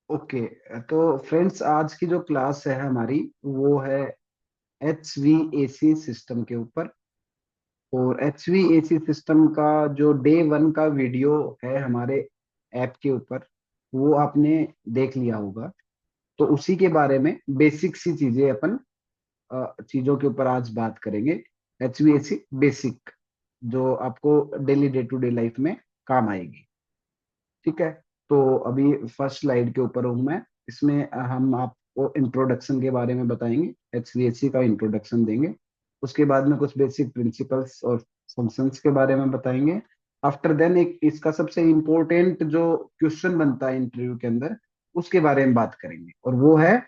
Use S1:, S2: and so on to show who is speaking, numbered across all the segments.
S1: Okay. तो friends, आज की जो क्लास है हमारी वो है HVAC सिस्टम के ऊपर। और HVAC सिस्टम का जो डे 1 का वीडियो है हमारे ऐप के ऊपर, वो आपने देख लिया होगा। तो उसी के बारे में बेसिक सी चीजें अपन चीजों के ऊपर आज बात करेंगे। HVAC बेसिक, जो आपको daily day to day life में काम आएगी। ठीक है। तो अभी फर्स्ट स्लाइड के ऊपर हूँ मैं। इसमें हम आपको इंट्रोडक्शन के बारे में बताएंगे, HVAC का इंट्रोडक्शन देंगे। उसके बाद में कुछ बेसिक प्रिंसिपल्स और फंक्शंस के बारे में बताएंगे। आफ्टर देन एक इसका सबसे इम्पोर्टेंट जो क्वेश्चन बनता है इंटरव्यू के अंदर, उसके बारे में बात करेंगे, और वो है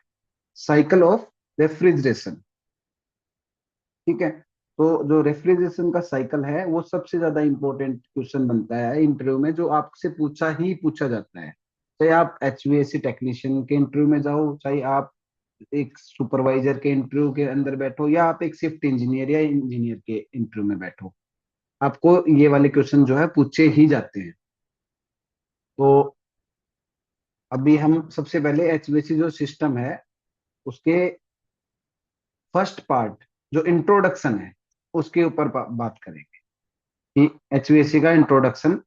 S1: साइकिल ऑफ रेफ्रिजरेशन। ठीक है। तो जो रेफ्रिजरेशन का साइकिल है वो सबसे ज्यादा इंपॉर्टेंट क्वेश्चन बनता है इंटरव्यू में, जो आपसे पूछा जाता है। चाहे आप HVAC टेक्नीशियन के इंटरव्यू में जाओ, चाहे आप एक सुपरवाइजर के इंटरव्यू के अंदर बैठो, या आप एक शिफ्ट इंजीनियर या इंजीनियर के इंटरव्यू में बैठो, आपको ये वाले क्वेश्चन जो है पूछे ही जाते हैं। तो अभी हम सबसे पहले HVAC जो सिस्टम है उसके फर्स्ट पार्ट, जो इंट्रोडक्शन है, उसके ऊपर बात करेंगे कि HVAC का इंट्रोडक्शन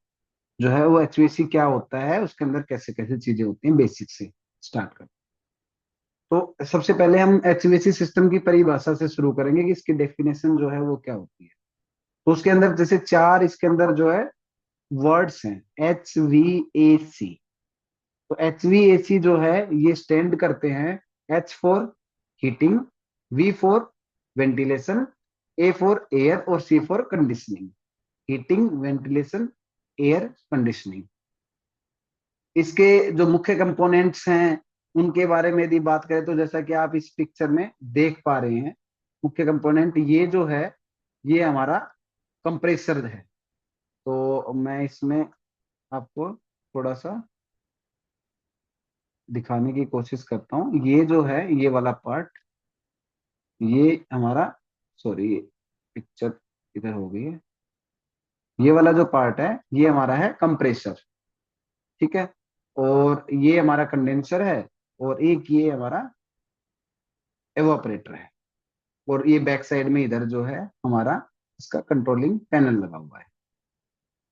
S1: जो है वो HVAC क्या होता है, उसके अंदर कैसे कैसे चीजें होती हैं, बेसिक से स्टार्ट कर। तो सबसे पहले हम HVAC सिस्टम की परिभाषा से शुरू करेंगे कि इसकी डेफिनेशन जो है वो क्या होती है। तो उसके अंदर जैसे चार इसके अंदर जो है वर्ड्स हैं, HVAC। तो HVAC जो है ये स्टैंड करते हैं, H for heating, V for ventilation, A for air और C for conditioning. Heating, ventilation, air conditioning. इसके जो मुख्य कंपोनेंट्स हैं उनके बारे में यदि बात करें, तो जैसा कि आप इस पिक्चर में देख पा रहे हैं, मुख्य कंपोनेंट ये जो है ये हमारा कंप्रेसर है। तो मैं इसमें आपको थोड़ा सा दिखाने की कोशिश करता हूँ। ये जो है ये वाला पार्ट, ये हमारा, सॉरी पिक्चर इधर हो गई है। ये वाला जो पार्ट है ये हमारा है कंप्रेसर। ठीक है। और ये हमारा कंडेंसर है, और एक ये हमारा एवापोरेटर है। और ये बैक साइड में इधर जो है हमारा इसका कंट्रोलिंग पैनल लगा हुआ है।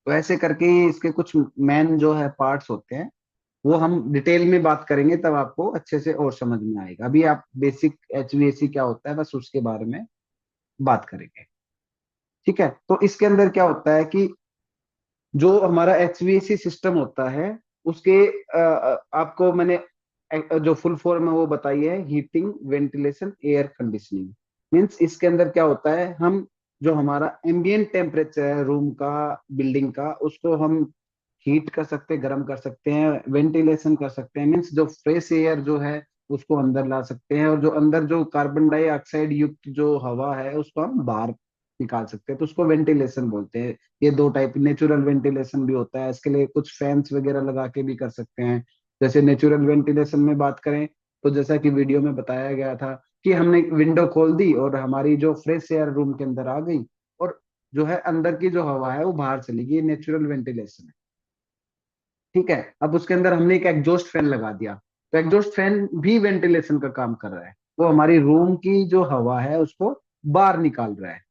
S1: तो ऐसे करके ये इसके कुछ मेन जो है पार्ट्स होते हैं, वो हम डिटेल में बात करेंगे, तब आपको अच्छे से और समझ में आएगा। अभी आप बेसिक HVAC क्या होता है बस उसके बारे में बात करेंगे। ठीक है। तो इसके अंदर क्या होता है कि जो हमारा HVAC सिस्टम होता है उसके आपको मैंने जो फुल फॉर्म है वो बताई है, heating, ventilation, air conditioning. Means इसके अंदर क्या होता है, हम जो हमारा एम्बियंट टेम्परेचर है रूम का, बिल्डिंग का, उसको हम हीट कर सकते हैं, गर्म कर सकते हैं, वेंटिलेशन कर सकते हैं, मीन्स जो फ्रेश एयर जो है उसको अंदर ला सकते हैं, और जो अंदर जो कार्बन डाइऑक्साइड युक्त जो हवा है उसको हम बाहर निकाल सकते हैं, तो उसको वेंटिलेशन बोलते हैं। ये दो टाइप, नेचुरल वेंटिलेशन भी होता है, इसके लिए कुछ फैंस वगैरह लगा के भी कर सकते हैं। जैसे नेचुरल वेंटिलेशन में बात करें, तो जैसा कि वीडियो में बताया गया था कि हमने विंडो खोल दी और हमारी जो फ्रेश एयर रूम के अंदर आ गई, और जो है अंदर की जो हवा है वो बाहर चली गई, नेचुरल वेंटिलेशन है। ठीक है। अब उसके अंदर हमने एक एग्जॉस्ट फैन लगा दिया, तो एग्जॉस्ट फैन भी वेंटिलेशन का काम कर रहा है, वो हमारी रूम की जो हवा है उसको बाहर निकाल रहा है।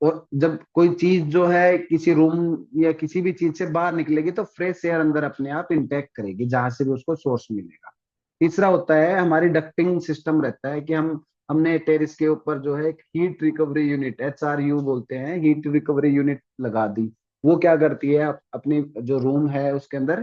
S1: और जब कोई चीज जो है किसी रूम या किसी भी चीज से बाहर निकलेगी, तो फ्रेश एयर अंदर अपने आप इंटैक्ट करेगी जहां से भी उसको सोर्स मिलेगा। तीसरा होता है हमारी डक्टिंग सिस्टम, रहता है कि हमने टेरिस के ऊपर जो है एक हीट रिकवरी यूनिट, HRU बोलते हैं, हीट रिकवरी यूनिट लगा दी। वो क्या करती है, अपनी जो रूम है उसके अंदर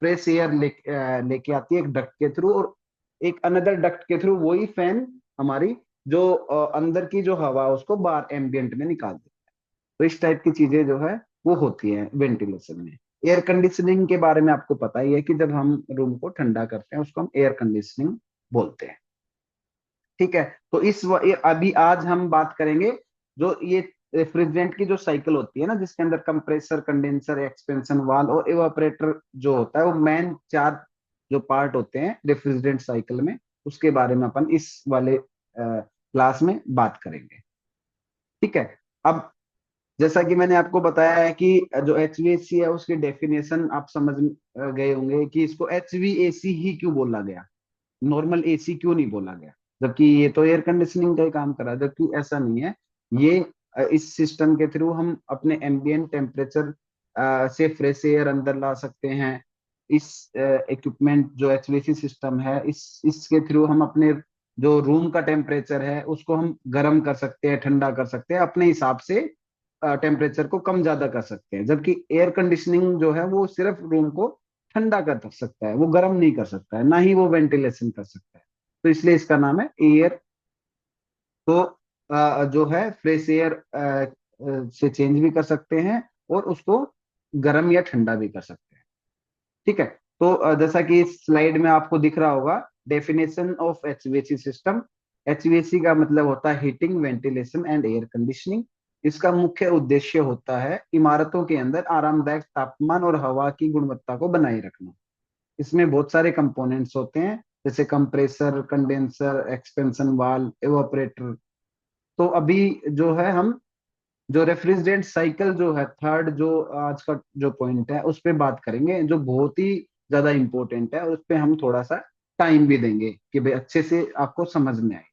S1: फ्रेश एयर लेके आती है एक डक्ट के थ्रू, और एक अनदर डक्ट के थ्रू वही फैन हमारी जो अंदर की जो हवा है उसको बाहर एम्बियंट में निकाल देती है। तो इस टाइप की चीजें जो है वो होती हैं वेंटिलेशन में। एयर कंडीशनिंग के बारे में आपको पता ही है कि जब हम रूम को ठंडा करते हैं उसको हम एयर कंडीशनिंग बोलते हैं। ठीक है। तो अभी आज हम बात करेंगे जो ये रेफ्रिजरेंट की जो साइकिल होती है ना, जिसके अंदर कंप्रेसर, कंडेंसर, एक्सपेंशन वाल और इवापोरेटर जो होता है, वो मेन चार जो पार्ट होते हैं रेफ्रिजरेंट साइकिल में, उसके बारे में अपन इस वाले क्लास में बात करेंगे। ठीक है। अब जैसा कि मैंने आपको बताया है कि जो एचवीएसी है उसकी डेफिनेशन आप समझ गए होंगे कि इसको एचवीएसी ही क्यों बोला गया, नॉर्मल एसी क्यों नहीं बोला गया, जबकि ये तो एयर कंडीशनिंग का ही काम कर रहा है। जबकि ऐसा नहीं है, ये इस सिस्टम के थ्रू हम अपने एम्बियंट टेम्परेचर से फ्रेश एयर अंदर ला सकते हैं। इस इक्विपमेंट जो एचवीएसी सिस्टम है, इस इसके थ्रू हम अपने जो रूम का टेम्परेचर है उसको हम गर्म कर सकते हैं, ठंडा कर सकते हैं, अपने हिसाब से टेम्परेचर को कम ज्यादा कर सकते हैं। जबकि एयर कंडीशनिंग जो है वो सिर्फ रूम को ठंडा कर सकता है, वो गर्म नहीं कर सकता है, ना ही वो वेंटिलेशन कर सकता है। तो इसलिए इसका नाम है एयर। तो जो है फ्रेश एयर से चेंज भी कर सकते हैं और उसको गर्म या ठंडा भी कर सकते हैं। ठीक है। तो जैसा कि इस स्लाइड में आपको दिख रहा होगा, definition of HVAC system. HVAC का मतलब होता है heating, ventilation and air conditioning. इसका मुख्य उद्देश्य होता है इमारतों के अंदर आरामदायक तापमान और हवा की गुणवत्ता को बनाए रखना। इसमें बहुत सारे कंपोनेंट्स होते हैं, जैसे compressor, condenser, expansion valve, evaporator. तो अभी जो है हम जो रेफ्रिजरेंट साइकिल जो है, थर्ड जो आज का जो पॉइंट है उस पे बात करेंगे, जो बहुत ही ज्यादा इंपॉर्टेंट है, उस पे हम थोड़ा सा टाइम भी देंगे कि भाई अच्छे से आपको समझ में आए।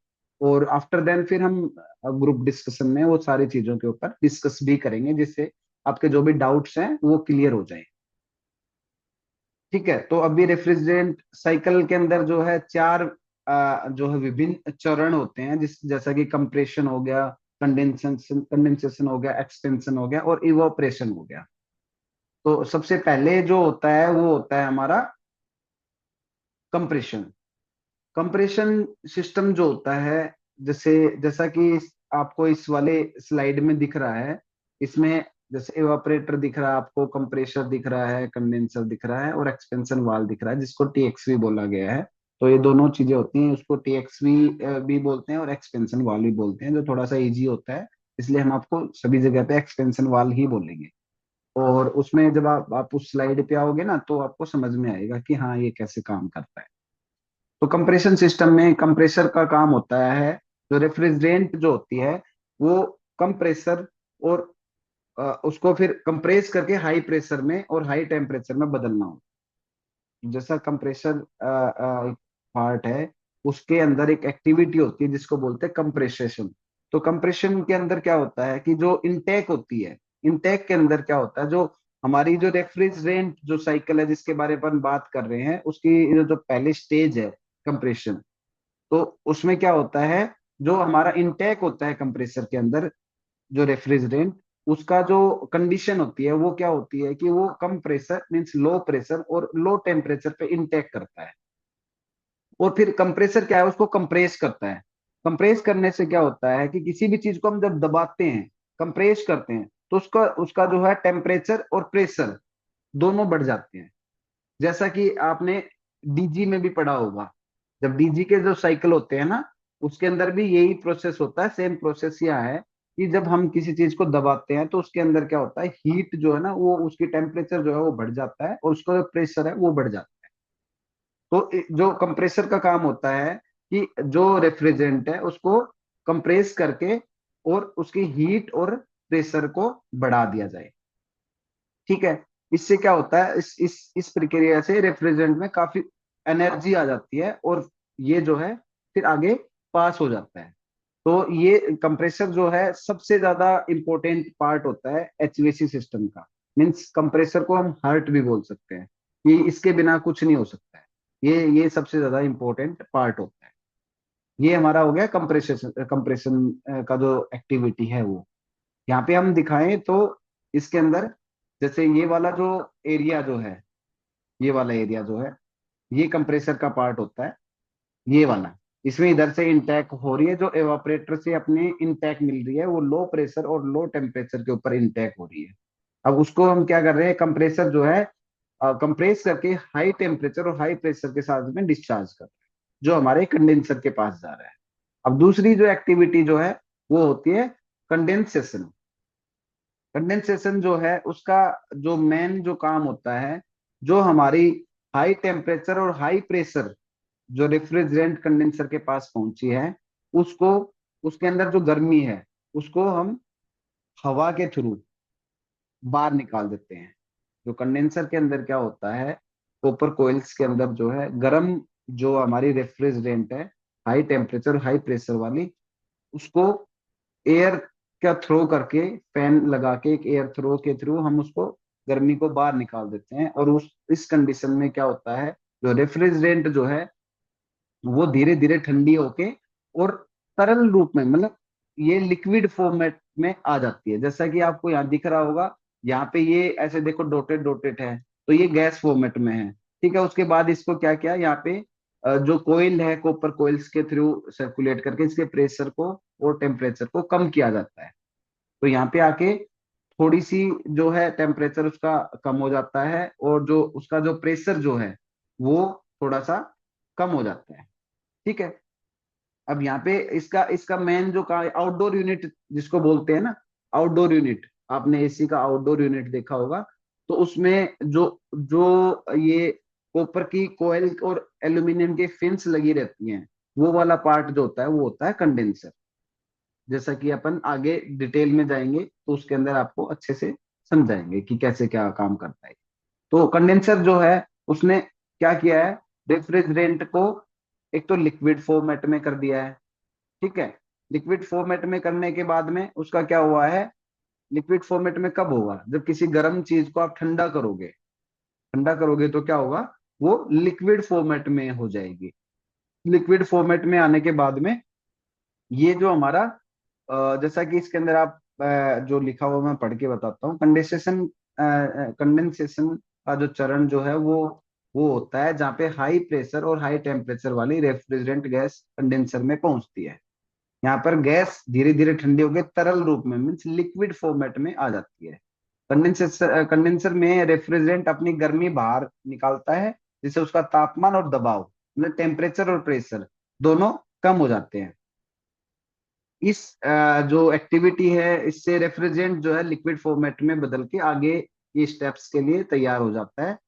S1: और आफ्टर देन फिर हम ग्रुप डिस्कशन में वो सारी चीजों के ऊपर डिस्कस भी करेंगे, जिससे आपके जो भी डाउट्स हैं वो क्लियर हो जाए। ठीक है। तो अभी रेफ्रिजरेंट साइकिल के अंदर जो है चार जो है विभिन्न चरण होते हैं, जैसा कि कंप्रेशन हो गया, कंडेंसेशन कंडेंसेशन हो गया, एक्सपेंशन हो गया और इवोपरेशन हो गया। तो सबसे पहले जो होता है वो होता है हमारा कंप्रेशन। कंप्रेशन सिस्टम जो होता है, जैसे जैसा कि आपको इस वाले स्लाइड में दिख रहा है, इसमें जैसे इवापोरेटर दिख रहा है आपको, कंप्रेसर दिख रहा है, कंडेंसर दिख रहा है और एक्सपेंशन वाल्व दिख रहा है, जिसको टीएक्सवी बोला गया है। तो ये दोनों चीजें होती हैं, उसको टीएक्सवी भी बोलते हैं और एक्सपेंशन वाल्व भी बोलते हैं, जो थोड़ा सा इजी होता है, इसलिए हम आपको सभी जगह पे एक्सपेंशन वाल्व ही बोलेंगे। और उसमें जब आप उस स्लाइड पे आओगे ना, तो आपको समझ में आएगा कि हाँ ये कैसे काम करता है। तो कंप्रेशन सिस्टम में कंप्रेसर का काम होता है, जो रेफ्रिजरेंट जो होती है वो कंप्रेसर, और उसको फिर कंप्रेस करके हाई प्रेशर में और हाई टेम्परेचर में बदलना हो। जैसा कंप्रेसर पार्ट है, उसके अंदर एक एक्टिविटी होती है जिसको बोलते हैं कंप्रेशन। तो कंप्रेशन के अंदर क्या होता है कि जो इनटेक होती है, इनटेक के अंदर क्या होता है, जो हमारी जो रेफ्रिजरेंट जो साइकिल है जिसके बारे में हम बात कर रहे हैं, उसकी जो पहले स्टेज है कंप्रेशन, तो उसमें क्या होता है, जो हमारा इनटेक होता है कंप्रेसर के अंदर, जो रेफ्रिजरेंट, उसका जो कंडीशन होती है वो क्या होती है कि वो कम प्रेशर मीन्स लो प्रेशर और लो टेम्परेचर पे इनटेक करता है। और फिर कंप्रेसर क्या है, उसको कंप्रेस करता है। कंप्रेस करने से क्या होता है कि किसी भी चीज को हम जब दबाते हैं, कंप्रेस करते हैं, तो उसका उसका जो है टेम्परेचर और प्रेशर दोनों बढ़ जाते हैं। जैसा कि आपने डीजी में भी पढ़ा होगा, जब डीजी के जो साइकिल होते हैं ना, उसके अंदर भी यही प्रोसेस होता है। सेम प्रोसेस यहाँ है कि जब हम किसी चीज को दबाते हैं तो उसके अंदर क्या होता है, हीट जो है ना वो उसकी टेम्परेचर जो है वो बढ़ जाता है और उसका जो प्रेशर है वो बढ़ जाता है। तो जो कंप्रेसर का काम होता है कि जो रेफ्रिजरेंट है उसको कंप्रेस करके और उसकी हीट और प्रेशर को बढ़ा दिया जाए। ठीक है। इससे क्या होता है, इस प्रक्रिया से रेफ्रिजरेंट में काफी एनर्जी आ जाती है और ये जो है फिर आगे पास हो जाता है। तो ये कंप्रेसर जो है सबसे ज्यादा इंपॉर्टेंट पार्ट होता है एचवीएसी सिस्टम का। मीन्स कंप्रेसर को हम हार्ट भी बोल सकते हैं, कि इसके बिना कुछ नहीं हो सकता है। ये सबसे ज्यादा इंपॉर्टेंट पार्ट होता है। ये हमारा हो गया कंप्रेशन कंप्रेशन का जो एक्टिविटी है वो। यहाँ पे हम दिखाएं तो इसके अंदर, जैसे ये वाला जो एरिया जो है, ये वाला एरिया जो है, ये कंप्रेसर का पार्ट होता है, ये वाला। इसमें इधर से इंटैक हो रही है, जो एवापोरेटर से अपने इंटैक मिल रही है, वो लो प्रेशर और लो टेम्परेचर के ऊपर इंटैक हो रही है। अब उसको हम क्या कर रहे हैं, कंप्रेसर जो है कंप्रेस करके हाई टेम्परेचर और हाई प्रेशर के साथ में डिस्चार्ज कर रहे हैं, जो हमारे कंडेंसर के पास जा रहा है। अब दूसरी जो एक्टिविटी जो है वो होती है कंडेंसेशन। कंडेंसेशन जो है उसका जो मेन जो काम होता है, जो हमारी हाई टेम्परेचर और हाई प्रेशर जो रेफ्रिजरेंट कंडेंसर के पास पहुंची है, उसको, उसके अंदर जो गर्मी है उसको हम हवा के थ्रू बाहर निकाल देते हैं। जो कंडेंसर के अंदर क्या होता है, कॉपर कोइल्स के अंदर जो है गर्म, जो हमारी रेफ्रिजरेंट है, हाई टेम्परेचर हाई प्रेशर वाली, उसको एयर का थ्रो करके, फैन लगा के एक एयर थ्रो के थ्रू हम उसको गर्मी को बाहर निकाल देते हैं। और उस इस कंडीशन में क्या होता है, जो रेफ्रिजरेंट जो है वो धीरे धीरे ठंडी होके और तरल रूप में, मतलब ये लिक्विड फॉर्मेट में आ जाती है। जैसा कि आपको यहाँ दिख रहा होगा, यहाँ पे ये ऐसे देखो डॉटेड डॉटेड है, तो ये गैस फॉर्मेट में है। ठीक है, उसके बाद इसको क्या किया, यहाँ पे जो कोयल है, कॉपर कोयल्स के थ्रू सर्कुलेट करके इसके प्रेशर को और टेम्परेचर को कम किया जाता है। तो यहाँ पे आके थोड़ी सी जो है टेम्परेचर उसका कम हो जाता है, और जो उसका जो प्रेशर जो है वो थोड़ा सा कम हो जाता है। ठीक है, अब यहाँ पे इसका इसका मेन जो का आउटडोर यूनिट जिसको बोलते हैं ना, आउटडोर यूनिट, आपने एसी का आउटडोर यूनिट देखा होगा, तो उसमें जो जो ये कॉपर की कोयल और एल्यूमिनियम की फिन्स लगी रहती हैं, वो वाला पार्ट जो होता है वो होता है कंडेंसर। जैसा कि अपन आगे डिटेल में जाएंगे तो उसके अंदर आपको अच्छे से समझाएंगे कि कैसे क्या काम करता है। तो कंडेंसर जो है उसने क्या किया है, रेफ्रिजरेंट को एक तो लिक्विड फॉर्मेट में कर दिया है। ठीक है, लिक्विड फॉर्मेट में करने के बाद में उसका क्या हुआ है, लिक्विड फॉर्मेट में कब होगा, जब किसी गर्म चीज को आप ठंडा करोगे, ठंडा करोगे तो क्या होगा, वो लिक्विड फॉर्मेट में हो जाएगी। लिक्विड फॉर्मेट में आने के बाद में ये जो हमारा जैसा कि इसके अंदर आप जो लिखा हुआ मैं पढ़ के बताता हूँ, कंडेंसेशन, कंडेंसेशन का जो चरण जो है वो होता है जहाँ पे हाई प्रेशर और हाई टेम्परेचर वाली रेफ्रिजरेंट गैस कंडेंसर में पहुंचती है। यहाँ पर गैस धीरे धीरे ठंडी होकर तरल रूप में, मीन्स लिक्विड फॉर्मेट में आ जाती है। कंडेंसर में रेफ्रिजरेंट अपनी गर्मी बाहर निकालता है, जिससे उसका तापमान और दबाव, मतलब टेम्परेचर और प्रेशर दोनों कम हो जाते हैं। इस जो एक्टिविटी है, इससे रेफ्रिजरेंट जो है लिक्विड फॉर्मेट में बदल के आगे ये स्टेप्स के लिए तैयार हो जाता है।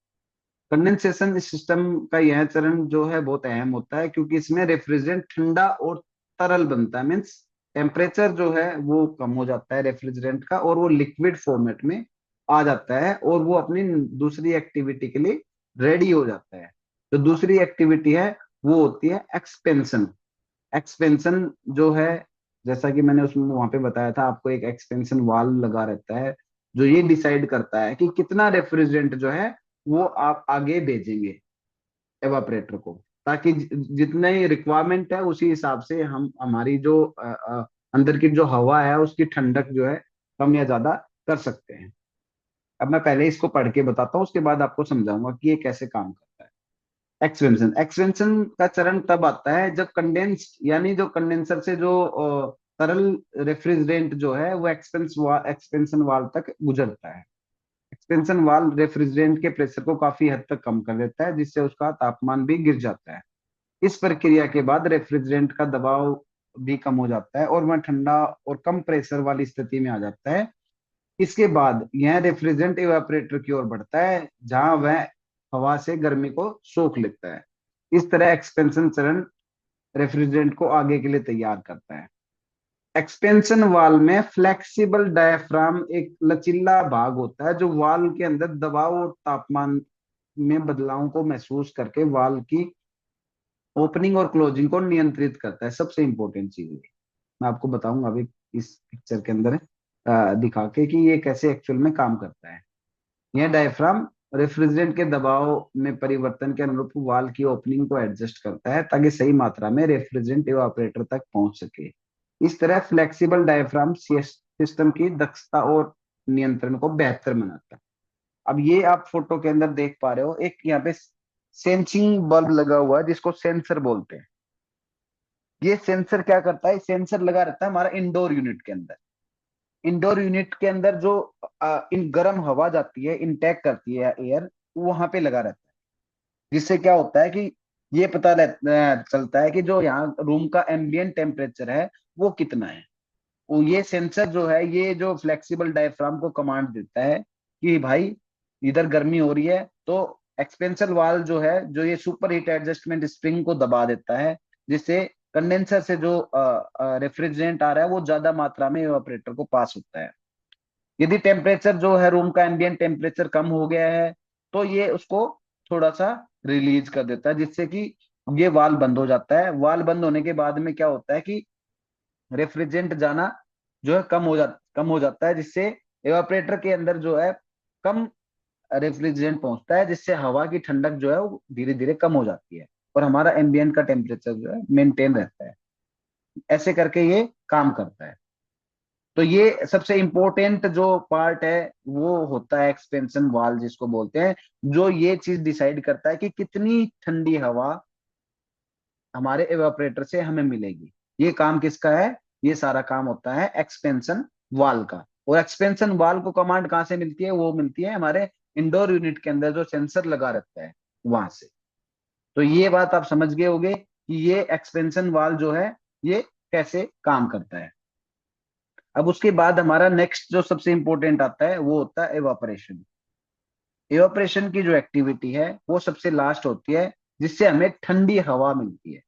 S1: कंडेंसेशन सिस्टम का यह चरण जो है बहुत अहम होता है, क्योंकि इसमें रेफ्रिजरेंट ठंडा और तरल बनता है, मीन्स टेम्परेचर जो है वो कम हो जाता है रेफ्रिजरेंट का, और वो लिक्विड फॉर्मेट में आ जाता है, और वो अपनी दूसरी एक्टिविटी के लिए रेडी हो जाता है। तो दूसरी एक्टिविटी है वो होती है एक्सपेंशन। एक्सपेंशन जो है, जैसा कि मैंने उसमें वहां पे बताया था आपको, एक एक्सपेंशन वाल्व लगा रहता है जो ये डिसाइड करता है कि कितना रेफ्रिजरेंट जो है वो आप आगे भेजेंगे एवापरेटर को, ताकि जितना ही रिक्वायरमेंट है उसी हिसाब से हम हमारी जो अंदर की जो हवा है उसकी ठंडक जो है कम या ज्यादा कर सकते हैं। अब मैं पहले इसको पढ़ के बताता हूँ, उसके बाद आपको समझाऊंगा कि ये कैसे काम करता है। एक्सपेंशन, एक्सपेंशन का चरण तब आता है जब कंडेंस, यानी जो कंडेंसर से जो तरल रेफ्रिजरेंट जो है वो एक्सपेंशन वाल्व तक गुजरता है। एक्सपेंशन वाल्व रेफ्रिजरेंट के प्रेशर को काफी हद तक कम कर देता है, जिससे उसका तापमान भी गिर जाता है। इस प्रक्रिया के बाद रेफ्रिजरेंट का दबाव भी कम हो जाता है और वह ठंडा और कम प्रेशर वाली स्थिति में आ जाता है। इसके बाद यह रेफ्रिजरेंट इवेपोरेटर की ओर बढ़ता है, जहां वह हवा से गर्मी को सोख लेता है। इस तरह एक्सपेंशन चरण रेफ्रिजरेंट को आगे के लिए तैयार करता है। एक्सपेंशन वाल्व में फ्लेक्सिबल डायफ्राम एक लचीला भाग होता है, जो वाल्व के अंदर दबाव और तापमान में बदलावों को महसूस करके वाल्व की ओपनिंग और क्लोजिंग को नियंत्रित करता है। सबसे इंपॉर्टेंट चीज है, मैं आपको बताऊंगा अभी इस पिक्चर के अंदर दिखा के कि ये कैसे एक्चुअल में काम करता है। यह डायफ्राम रेफ्रिजरेंट के दबाव में परिवर्तन के अनुरूप वाल्व की ओपनिंग को एडजस्ट करता है, ताकि सही मात्रा में रेफ्रिजरेंट इवापोरेटर तक पहुंच सके। इस तरह फ्लेक्सिबल डायफ्राम सिस्टम की दक्षता और नियंत्रण को बेहतर बनाता है। अब ये आप फोटो के अंदर देख पा रहे हो, एक यहाँ पे सेंसिंग बल्ब लगा हुआ है जिसको सेंसर बोलते हैं। ये सेंसर क्या करता है, सेंसर लगा रहता है हमारा इंडोर यूनिट के अंदर। इंडोर यूनिट के अंदर जो इन गर्म हवा जाती है, इनटेक करती है एयर, वो वहां पे लगा रहता है। जिससे क्या होता है कि ये चलता है कि जो यहाँ रूम का एम्बियंट टेम्परेचर है वो कितना है। वो ये सेंसर जो है, ये जो फ्लेक्सिबल डायफ्राम को कमांड देता है कि भाई इधर गर्मी हो रही है, तो एक्सपेंशन वाल्व जो है, जो ये सुपर हीट एडजस्टमेंट स्प्रिंग को दबा देता है, जिससे कंडेंसर से जो रेफ्रिजरेंट आ रहा है वो ज्यादा मात्रा में इवेपोरेटर को पास होता है। यदि टेम्परेचर जो है रूम का एम्बियंट टेम्परेचर कम हो गया है तो ये उसको थोड़ा सा रिलीज कर देता है, जिससे कि ये वाल्व बंद हो जाता है। वाल्व बंद होने के बाद में क्या होता है कि रेफ्रिजरेंट जाना जो है कम हो जाता है, जिससे एवापरेटर के अंदर जो है कम रेफ्रिजरेंट पहुंचता है, जिससे हवा की ठंडक जो है वो धीरे धीरे कम हो जाती है और हमारा एम्बियंट का टेम्परेचर जो है मेंटेन रहता है। ऐसे करके ये काम करता है। तो ये सबसे इंपॉर्टेंट जो पार्ट है वो होता है एक्सपेंशन वाल्व जिसको बोलते हैं, जो ये चीज डिसाइड करता है कि कितनी ठंडी हवा हमारे एवापोरेटर से हमें मिलेगी। ये काम किसका है? ये सारा काम होता है एक्सपेंशन वाल्व का। और एक्सपेंशन वाल्व को कमांड कहाँ से मिलती है? वो मिलती है हमारे इंडोर यूनिट के अंदर जो सेंसर लगा रहता है वहां से। तो ये बात आप समझ गए होंगे कि ये एक्सपेंशन वाल्व जो है ये कैसे काम करता है। अब उसके बाद हमारा नेक्स्ट जो सबसे इंपॉर्टेंट आता है वो होता है एवापोरेशन। एवापोरेशन की जो एक्टिविटी है वो सबसे लास्ट होती है, जिससे हमें ठंडी हवा मिलती है।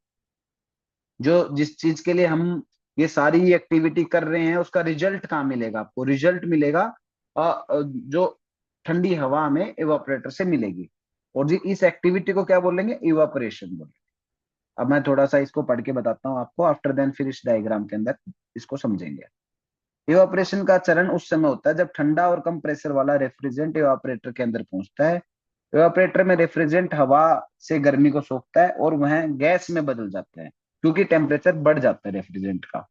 S1: जो जिस चीज के लिए हम ये सारी एक्टिविटी कर रहे हैं उसका रिजल्ट कहाँ मिलेगा? आपको रिजल्ट मिलेगा जो ठंडी हवा हमें इवापोरेटर से मिलेगी। और जी इस एक्टिविटी को क्या बोलेंगे? इवापोरेशन बोलेंगे। अब मैं थोड़ा सा इसको पढ़ के बताता हूँ आपको, आफ्टर देन फिर इस डायग्राम के अंदर इसको समझेंगे। इवापोरेशन का चरण उस समय होता है जब ठंडा और कम प्रेशर वाला रेफ्रिजरेंट इवापोरेटर के अंदर पहुंचता है। इवापोरेटर में रेफ्रिजरेंट हवा से गर्मी को सोखता है और वह गैस में बदल जाता है, क्योंकि टेम्परेचर बढ़ जाता है रेफ्रिजरेंट का।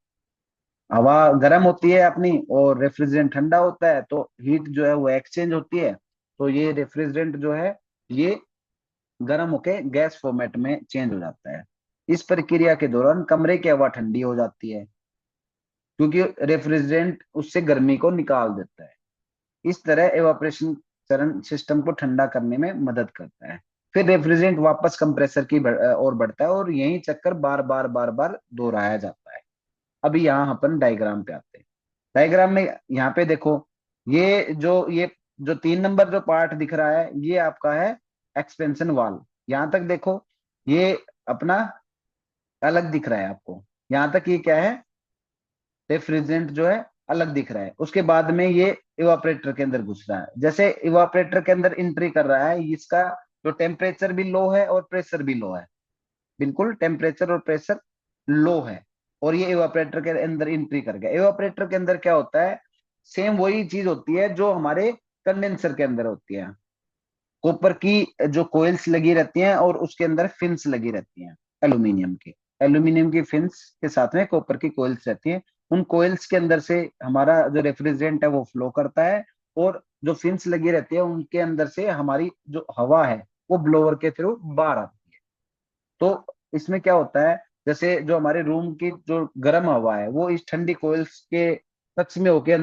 S1: हवा गर्म होती है अपनी और रेफ्रिजरेंट ठंडा होता है, तो हीट जो है वो एक्सचेंज होती है। तो ये रेफ्रिजरेंट जो है ये गर्म होके गैस फॉर्मेट में चेंज हो जाता है। इस प्रक्रिया के दौरान कमरे की हवा ठंडी हो जाती है, क्योंकि रेफ्रिजरेंट उससे गर्मी को निकाल देता है। इस तरह एवापोरेशन चरण सिस्टम को ठंडा करने में मदद करता है। फिर रेफ्रिजरेंट वापस कंप्रेसर की ओर बढ़ता है और यही चक्कर बार बार दोहराया जाता है। अभी यहाँ अपन डायग्राम पे आते हैं। डायग्राम में यहाँ पे देखो, ये जो 3 नंबर जो पार्ट दिख रहा है ये आपका है एक्सपेंशन वाल्व। यहाँ तक देखो, ये अपना अलग दिख रहा है आपको। यहाँ तक ये क्या है? रेफ्रिजरेंट जो है अलग दिख रहा है। उसके बाद में ये इवापोरेटर के अंदर घुस रहा है। जैसे इवापोरेटर के अंदर एंट्री कर रहा है, इसका जो टेम्परेचर भी लो है और प्रेशर भी लो है। बिल्कुल टेम्परेचर और प्रेशर लो है, और ये इवापोरेटर के अंदर एंट्री कर गया। इवापोरेटर के अंदर क्या होता है? सेम वही चीज होती है जो हमारे कंडेंसर के अंदर होती है। कॉपर की जो कोयल्स लगी रहती हैं और उसके अंदर फिन्स लगी रहती हैं एल्यूमिनियम की। एल्यूमिनियम की फिन्स के साथ में कॉपर की कोयल्स रहती हैं। उन कोयल्स के अंदर से हमारा जो रेफ्रिजरेंट है वो फ्लो करता है, और जो फिन्स लगी रहती है उनके अंदर से हमारी जो हवा है वो ब्लोअर के थ्रू बाहर आती है। तो इसमें क्या होता है? जैसे जो हमारे रूम की जो गर्म हवा है वो इस ठंडी कोयल्स के टच में होके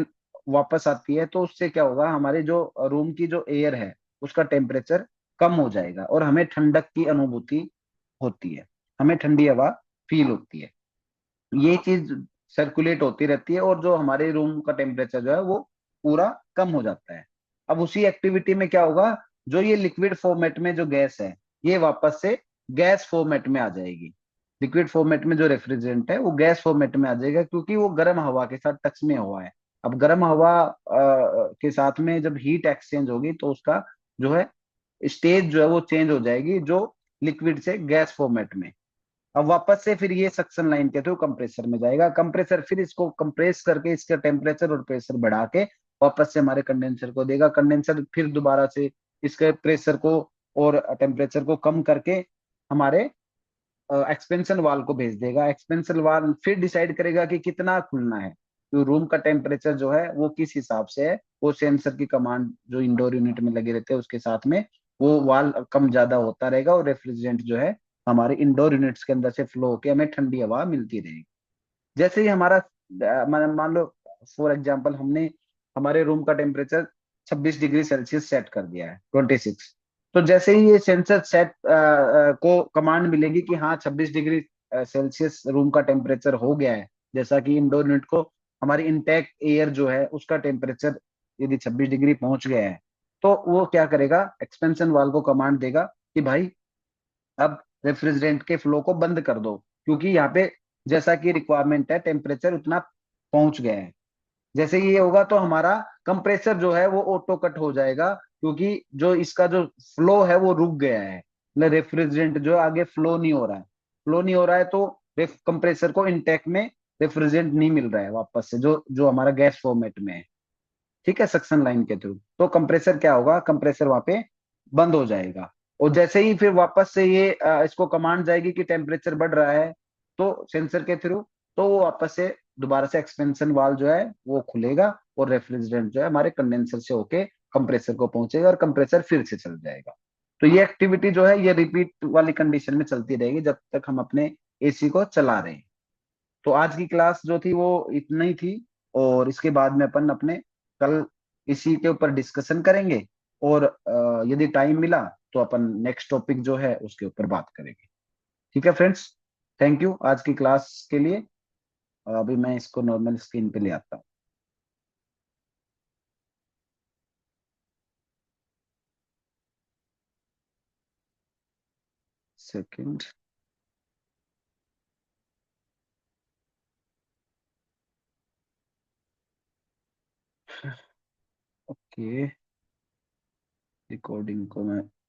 S1: वापस आती है, तो उससे क्या होगा? हमारे जो रूम की जो एयर है उसका टेम्परेचर कम हो जाएगा और हमें ठंडक की अनुभूति होती है, हमें ठंडी हवा फील होती है। ये चीज सर्कुलेट होती रहती है और जो हमारे रूम का टेम्परेचर जो है वो पूरा कम हो जाता है। अब उसी एक्टिविटी में क्या होगा? जो ये लिक्विड फॉर्मेट में जो गैस है ये वापस से गैस फॉर्मेट में आ जाएगी। लिक्विड फॉर्मेट में जो रेफ्रिजरेंट है वो गैस फॉर्मेट में आ जाएगा, क्योंकि वो गर्म हवा के साथ टच में हुआ है। अब गर्म हवा के साथ में जब हीट एक्सचेंज होगी तो उसका जो है स्टेज जो है वो चेंज हो जाएगी, जो लिक्विड से गैस फॉर्मेट में। अब वापस से फिर ये सक्शन लाइन के थ्रू कंप्रेसर में जाएगा। कंप्रेसर फिर इसको कंप्रेस करके इसका टेम्परेचर और प्रेशर बढ़ा के वापस से हमारे कंडेंसर को देगा। कंडेंसर फिर दोबारा से इसके प्रेशर को और टेम्परेचर को कम करके हमारे एक्सपेंशन वाल को भेज देगा। एक्सपेंशन वाल फिर डिसाइड करेगा कि कितना खुलना है, तो रूम का टेम्परेचर जो है वो किस हिसाब से है, वो सेंसर की कमांड जो इंडोर यूनिट में लगे रहते हैं उसके साथ में वो वाल कम ज्यादा होता रहेगा, और रेफ्रिजरेंट जो है हमारे इंडोर यूनिट्स के अंदर से फ्लो होकर हमें ठंडी हवा मिलती रहेगी। जैसे ही हमारा मान लो फॉर एग्जाम्पल हमने हमारे रूम का टेम्परेचर 26 डिग्री सेल्सियस सेट कर दिया है, 26। तो जैसे ही ये सेंसर सेट को कमांड मिलेगी कि हाँ 26 डिग्री सेल्सियस रूम का टेम्परेचर हो गया है, जैसा कि इंडोर यूनिट को हमारी इनटेक एयर जो है उसका टेम्परेचर यदि 26 डिग्री पहुंच गया है, तो वो क्या करेगा? एक्सपेंशन वाल को कमांड देगा कि भाई अब रेफ्रिजरेंट के फ्लो को बंद कर दो, क्योंकि यहाँ पे जैसा कि रिक्वायरमेंट है टेम्परेचर उतना पहुंच गया है। जैसे ये होगा तो हमारा कंप्रेसर जो है वो ऑटो कट हो जाएगा, क्योंकि जो इसका जो फ्लो है वो रुक गया है, मतलब रेफ्रिजरेंट जो है आगे फ्लो नहीं हो रहा है। फ्लो नहीं हो रहा है तो कंप्रेसर को इनटेक में रेफ्रिजरेंट नहीं मिल रहा है वापस से, जो जो हमारा गैस फॉर्मेट में है, ठीक है, सक्शन लाइन के थ्रू। तो कंप्रेसर क्या होगा, कंप्रेसर वहां पे बंद हो जाएगा। और जैसे ही फिर वापस से ये इसको कमांड जाएगी कि टेम्परेचर बढ़ रहा है, तो सेंसर के थ्रू, तो वो वापस से दोबारा से एक्सपेंशन वाल्व जो है वो खुलेगा, और रेफ्रिजरेंट जो है हमारे कंडेंसर से होके कंप्रेसर को पहुंचेगा, और कंप्रेसर फिर से चल जाएगा। तो ये एक्टिविटी जो है ये रिपीट वाली कंडीशन में चलती रहेगी जब तक हम अपने एसी को चला रहे हैं। तो आज की क्लास जो थी वो इतना ही थी, और इसके बाद में अपन अपने कल इसी के ऊपर डिस्कशन करेंगे, और यदि टाइम मिला तो अपन नेक्स्ट टॉपिक जो है उसके ऊपर बात करेंगे। ठीक है फ्रेंड्स, थैंक यू आज की क्लास के लिए। अभी मैं इसको नॉर्मल स्क्रीन पे ले आता हूँ। सेकंड। ओके, रिकॉर्डिंग को मैं